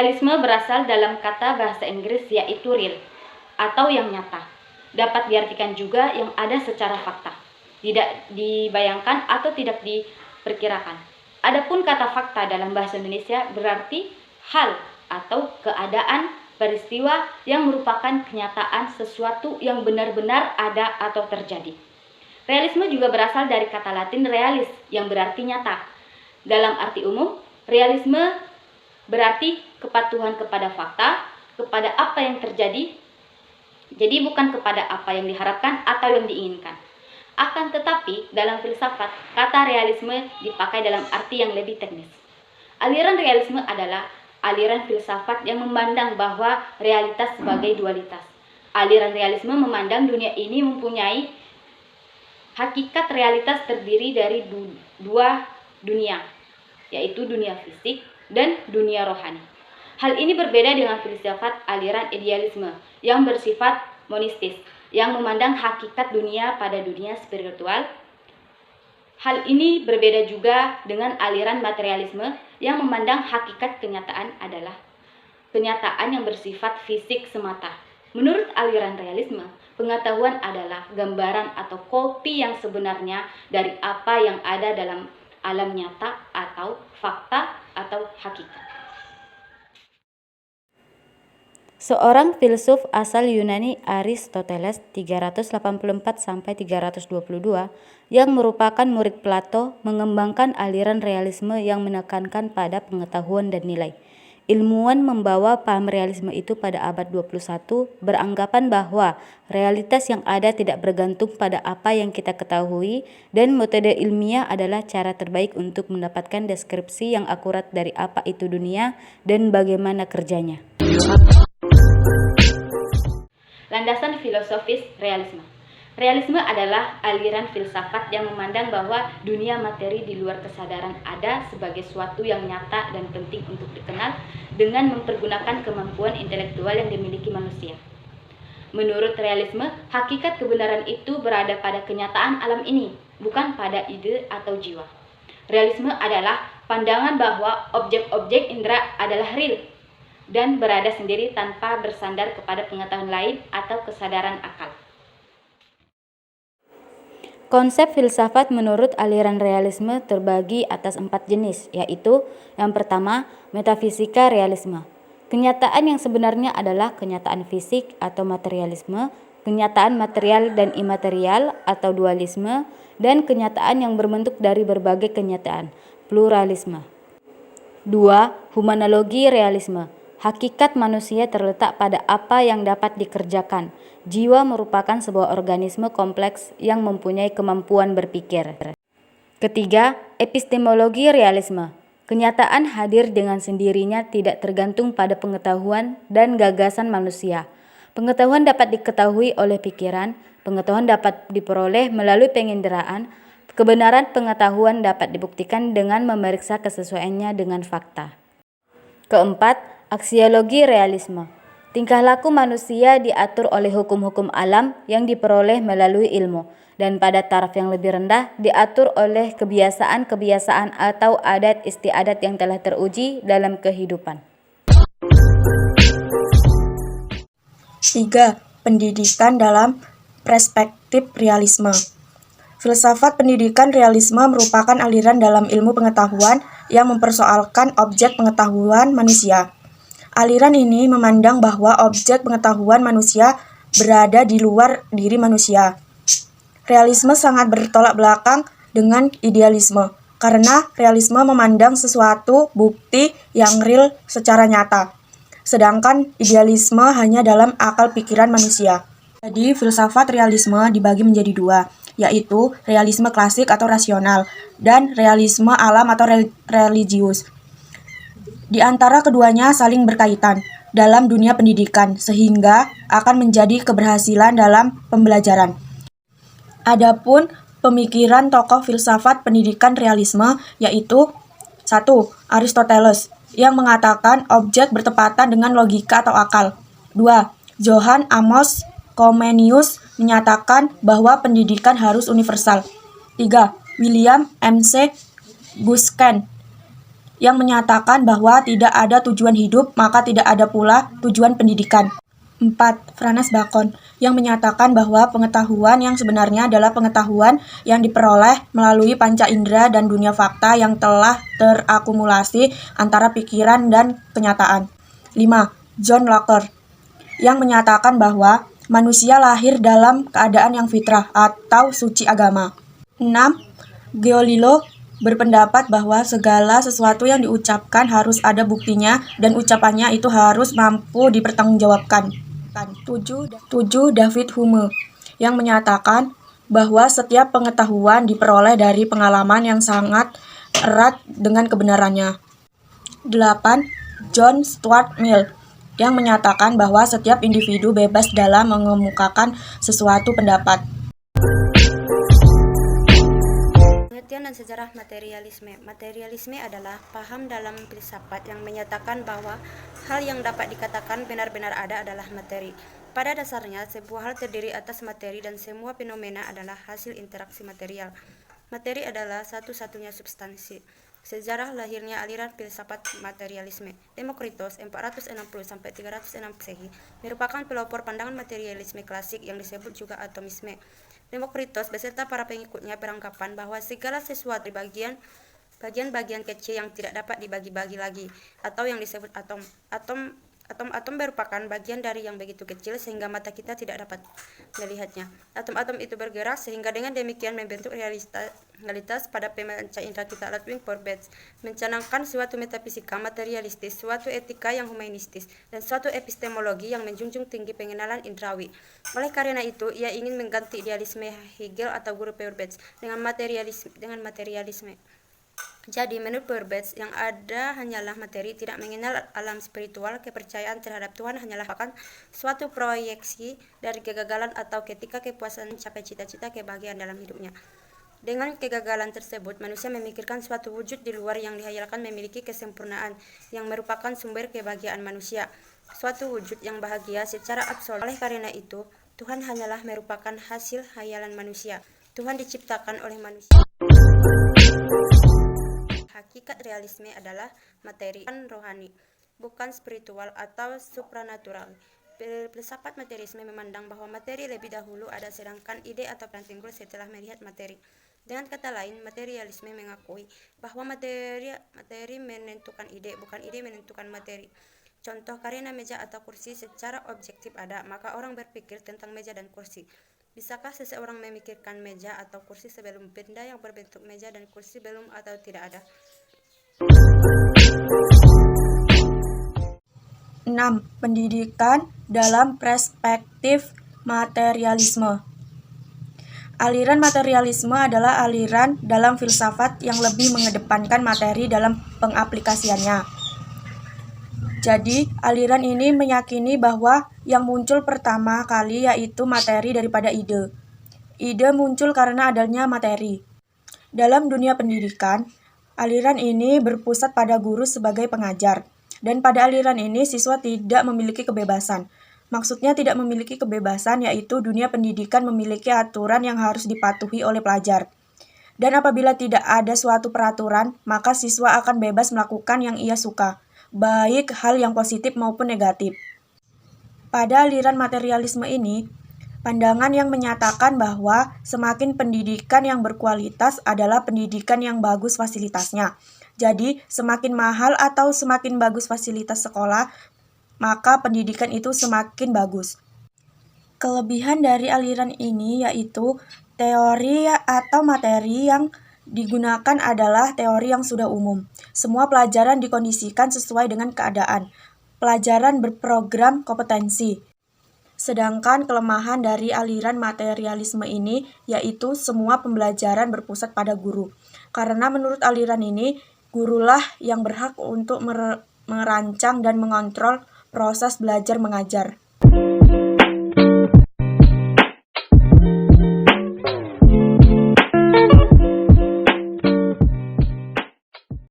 Realisme berasal dalam kata bahasa Inggris yaitu real atau yang nyata. Dapat diartikan juga yang ada secara fakta, tidak dibayangkan atau tidak diperkirakan. Adapun kata fakta dalam bahasa Indonesia berarti hal atau keadaan, peristiwa yang merupakan kenyataan sesuatu yang benar-benar ada atau terjadi. Realisme juga berasal dari kata Latin realis yang berarti nyata. Dalam arti umum, realisme berarti kepatuhan kepada fakta, kepada apa yang terjadi, jadi bukan kepada apa yang diharapkan atau yang diinginkan. Akan tetapi, dalam filsafat, kata realisme dipakai dalam arti yang lebih teknis. Aliran realisme adalah aliran filsafat yang memandang bahwa realitas sebagai dualitas. Aliran realisme memandang dunia ini mempunyai hakikat realitas terdiri dari dua dunia, yaitu dunia fisik dan dunia rohani. Hal ini berbeda dengan filsafat aliran idealisme yang bersifat monistis, yang memandang hakikat dunia pada dunia spiritual. Hal ini berbeda juga dengan aliran materialisme yang memandang hakikat kenyataan adalah kenyataan yang bersifat fisik semata. Menurut aliran realisme, pengetahuan adalah gambaran atau kopi yang sebenarnya dari apa yang ada dalam alam nyata atau fakta atau hakikat. Seorang filsuf asal Yunani, Aristoteles 384-322, yang merupakan murid Plato, mengembangkan aliran realisme yang menekankan pada pengetahuan dan nilai. Ilmuwan membawa paham realisme itu pada abad 21, beranggapan bahwa realitas yang ada tidak bergantung pada apa yang kita ketahui, dan metode ilmiah adalah cara terbaik untuk mendapatkan deskripsi yang akurat dari apa itu dunia dan bagaimana kerjanya. Landasan filosofis realisme. Realisme adalah aliran filsafat yang memandang bahwa dunia materi di luar kesadaran ada sebagai suatu yang nyata dan penting untuk dikenal dengan mempergunakan kemampuan intelektual yang dimiliki manusia. Menurut realisme, hakikat kebenaran itu berada pada kenyataan alam ini, bukan pada ide atau jiwa. Realisme adalah pandangan bahwa objek-objek indera adalah real dan berada sendiri tanpa bersandar kepada pengetahuan lain atau kesadaran akal. Konsep filsafat menurut aliran realisme terbagi atas 4 jenis, yaitu yang pertama, metafisika realisme. Kenyataan yang sebenarnya adalah kenyataan fisik atau materialisme, kenyataan material dan imaterial atau dualisme, dan kenyataan yang berbentuk dari berbagai kenyataan, pluralisme. 2. Humanologi realisme. Hakikat manusia terletak pada apa yang dapat dikerjakan. Jiwa merupakan sebuah organisme kompleks yang mempunyai kemampuan berpikir. Ketiga, epistemologi realisme. Kenyataan hadir dengan sendirinya, tidak tergantung pada pengetahuan dan gagasan manusia. Pengetahuan dapat diketahui oleh pikiran, pengetahuan dapat diperoleh melalui penginderaan, kebenaran pengetahuan dapat dibuktikan dengan memeriksa kesesuaiannya dengan fakta. Keempat, aksiologi realisme. Tingkah laku manusia diatur oleh hukum-hukum alam yang diperoleh melalui ilmu, dan pada taraf yang lebih rendah diatur oleh kebiasaan-kebiasaan atau adat istiadat yang telah teruji dalam kehidupan. 3. Pendidikan dalam perspektif realisme. Filsafat pendidikan realisme merupakan aliran dalam ilmu pengetahuan yang mempersoalkan objek pengetahuan manusia. Aliran ini memandang bahwa objek pengetahuan manusia berada di luar diri manusia. Realisme sangat bertolak belakang dengan idealisme, karena realisme memandang sesuatu bukti yang real secara nyata, sedangkan idealisme hanya dalam akal pikiran manusia. Jadi, filsafat realisme dibagi menjadi 2, yaitu realisme klasik atau rasional, dan realisme alam atau religius. Di antara keduanya saling berkaitan dalam dunia pendidikan, sehingga akan menjadi keberhasilan dalam pembelajaran. Adapun pemikiran tokoh filsafat pendidikan realisme yaitu 1. Aristoteles, yang mengatakan objek bertepatan dengan logika atau akal. 2. Johann Amos Comenius menyatakan bahwa pendidikan harus universal. 3. William M.C. Gusken, yang menyatakan bahwa tidak ada tujuan hidup, maka tidak ada pula tujuan pendidikan. 4. Franz Bacon, yang menyatakan bahwa pengetahuan yang sebenarnya adalah pengetahuan yang diperoleh melalui panca indera dan dunia fakta yang telah terakumulasi antara pikiran dan kenyataan. 5. John Locke, yang menyatakan bahwa manusia lahir dalam keadaan yang fitrah atau suci agama. 6. Galileo berpendapat bahwa segala sesuatu yang diucapkan harus ada buktinya dan ucapannya itu harus mampu dipertanggungjawabkan. 7. David Hume, yang menyatakan bahwa setiap pengetahuan diperoleh dari pengalaman yang sangat erat dengan kebenarannya. 8. John Stuart Mill, yang menyatakan bahwa setiap individu bebas dalam mengemukakan sesuatu pendapat. Pengertian dan sejarah materialisme. Materialisme adalah paham dalam filsafat yang menyatakan bahwa hal yang dapat dikatakan benar-benar ada adalah materi. Pada dasarnya, sebuah hal terdiri atas materi dan semua fenomena adalah hasil interaksi material. Materi adalah satu-satunya substansi. Sejarah lahirnya aliran filsafat materialisme. Demokritos 460-306 Masehi merupakan pelopor pandangan materialisme klasik yang disebut juga atomisme. Demokritos beserta para pengikutnya beranggapan bahwa segala sesuatu di bagian-bagian kecil yang tidak dapat dibagi-bagi lagi, atau yang disebut atom. Atom merupakan bagian dari yang begitu kecil sehingga mata kita tidak dapat melihatnya. Atom-atom itu bergerak sehingga dengan demikian membentuk realitas pada pemanca indera kita. Ludwig Forbes mencanangkan suatu metafisika materialistis, suatu etika yang humanistis, dan suatu epistemologi yang menjunjung tinggi pengenalan indrawi. Oleh karena itu, ia ingin mengganti idealisme Hegel atau guru Forbes dengan materialisme. Jadi, menurut Forbes, yang ada hanyalah materi, tidak mengenal alam spiritual. Kepercayaan terhadap Tuhan hanyalah suatu proyeksi dari kegagalan atau ketika kepuasan mencapai cita-cita kebahagiaan dalam hidupnya. Dengan kegagalan tersebut, manusia memikirkan suatu wujud di luar yang dihayalkan memiliki kesempurnaan, yang merupakan sumber kebahagiaan manusia, suatu wujud yang bahagia secara absolut. Oleh karena itu, Tuhan hanyalah merupakan hasil hayalan manusia. Tuhan diciptakan oleh manusia. Hakikat realisme adalah materi dan rohani, bukan spiritual atau supranatural. Filsafat materialisme memandang bahwa materi lebih dahulu ada, sedangkan ide atau plan timbul setelah melihat materi. Dengan kata lain, materialisme mengakui bahwa materi menentukan ide, bukan ide menentukan materi. Contoh, karena meja atau kursi secara objektif ada, maka orang berpikir tentang meja dan kursi. Bisakah seseorang memikirkan meja atau kursi sebelum benda yang berbentuk meja dan kursi belum atau tidak ada? 6. Pendidikan dalam perspektif materialisme. Aliran materialisme adalah aliran dalam filsafat yang lebih mengedepankan materi dalam pengaplikasiannya. Jadi, aliran ini meyakini bahwa yang muncul pertama kali yaitu materi daripada ide. Ide muncul karena adanya materi. Dalam dunia pendidikan, aliran ini berpusat pada guru sebagai pengajar. Dan pada aliran ini siswa tidak memiliki kebebasan. Maksudnya tidak memiliki kebebasan yaitu dunia pendidikan memiliki aturan yang harus dipatuhi oleh pelajar. Dan apabila tidak ada suatu peraturan, maka siswa akan bebas melakukan yang ia suka, baik hal yang positif maupun negatif. Pada aliran materialisme ini, pandangan yang menyatakan bahwa semakin pendidikan yang berkualitas adalah pendidikan yang bagus fasilitasnya. Jadi, semakin mahal atau semakin bagus fasilitas sekolah, maka pendidikan itu semakin bagus. Kelebihan dari aliran ini yaitu teori atau materi yang digunakan adalah teori yang sudah umum. Semua pelajaran dikondisikan sesuai dengan keadaan. Pelajaran berprogram kompetensi. Sedangkan kelemahan dari aliran materialisme ini yaitu semua pembelajaran berpusat pada guru. Karena menurut aliran ini, gurulah yang berhak untuk merancang dan mengontrol proses belajar mengajar.